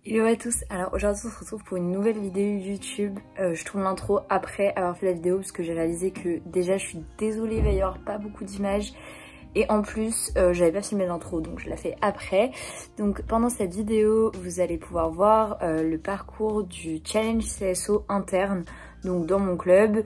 Hello à tous, alors aujourd'hui on se retrouve pour une nouvelle vidéo YouTube. Je tourne l'intro après avoir fait la vidéo parce que j'ai réalisé que déjà je suis désolée, il va y avoir pas beaucoup d'images. Et en plus, j'avais pas filmé l'intro, donc je la fais après. Donc pendant cette vidéo, vous allez pouvoir voir le parcours du challenge CSO interne, donc dans mon club.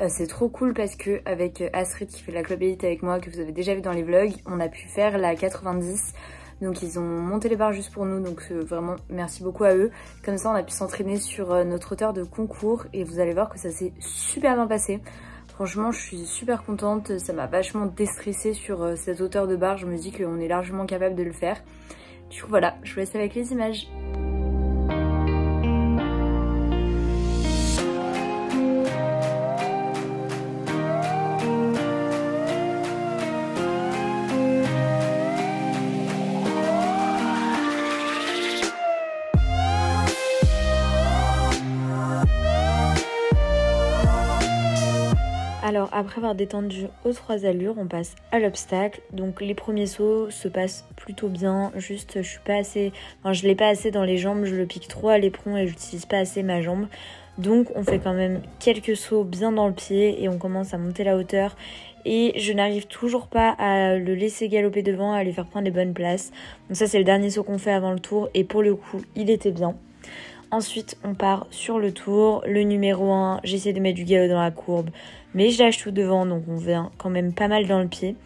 C'est trop cool parce que avec Astrid qui fait la club élite avec moi, que vous avez déjà vu dans les vlogs, on a pu faire la 90. Donc ils ont monté les barres juste pour nous, donc vraiment merci beaucoup à eux. Comme ça on a pu s'entraîner sur notre hauteur de concours et vous allez voir que ça s'est super bien passé. Franchement je suis super contente, ça m'a vachement déstressée sur cette hauteur de barre, je me dis qu'on est largement capable de le faire. Du coup voilà, je vous laisse avec les images. Alors après avoir détendu aux 3 allures, on passe à l'obstacle. Donc les premiers sauts se passent plutôt bien, juste je suis pas assez, enfin je l'ai pas assez dans les jambes, je le pique trop à l'éperon et j'utilise pas assez ma jambe. Donc on fait quand même quelques sauts bien dans le pied et on commence à monter la hauteur. Et je n'arrive toujours pas à le laisser galoper devant, à lui faire prendre les bonnes places. Donc ça c'est le dernier saut qu'on fait avant le tour et pour le coup il était bien. Ensuite, on part sur le tour. Le numéro 1, j'essaie de mettre du galop dans la courbe, mais je lâche tout devant, donc on vient quand même pas mal dans le pied.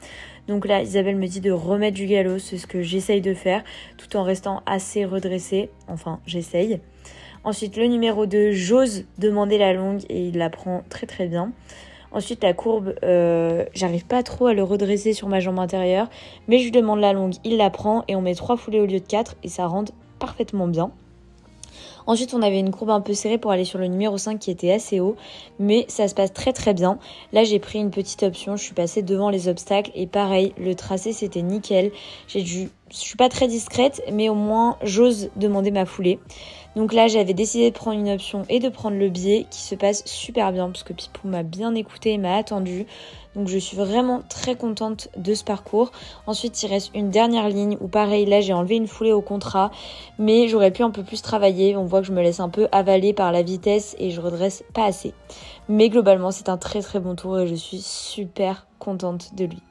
Donc là, Isabelle me dit de remettre du galop, c'est ce que j'essaye de faire, tout en restant assez redressée. Enfin, j'essaye. Ensuite, le numéro 2, j'ose demander la longue et il la prend très très bien. Ensuite, la courbe, j'arrive pas trop à le redresser sur ma jambe intérieure, mais je lui demande la longue, il la prend et on met 3 foulées au lieu de 4 et ça rentre parfaitement bien. Ensuite, on avait une courbe un peu serrée pour aller sur le numéro 5 qui était assez haut, mais ça se passe très très bien. Là, j'ai pris une petite option, je suis passée devant les obstacles et pareil, le tracé c'était nickel. Je suis pas très discrète, mais au moins j'ose demander ma foulée. Donc là, j'avais décidé de prendre une option et de prendre le biais qui se passe super bien parce que Pipou m'a bien écouté et m'a attendu. Donc je suis vraiment très contente de ce parcours. Ensuite, il reste une dernière ligne où pareil, là j'ai enlevé une foulée au contrat, mais j'aurais pu un peu plus travailler. On voit que je me laisse un peu avaler par la vitesse et je redresse pas assez. Mais globalement, c'est un très très bon tour et je suis super contente de lui.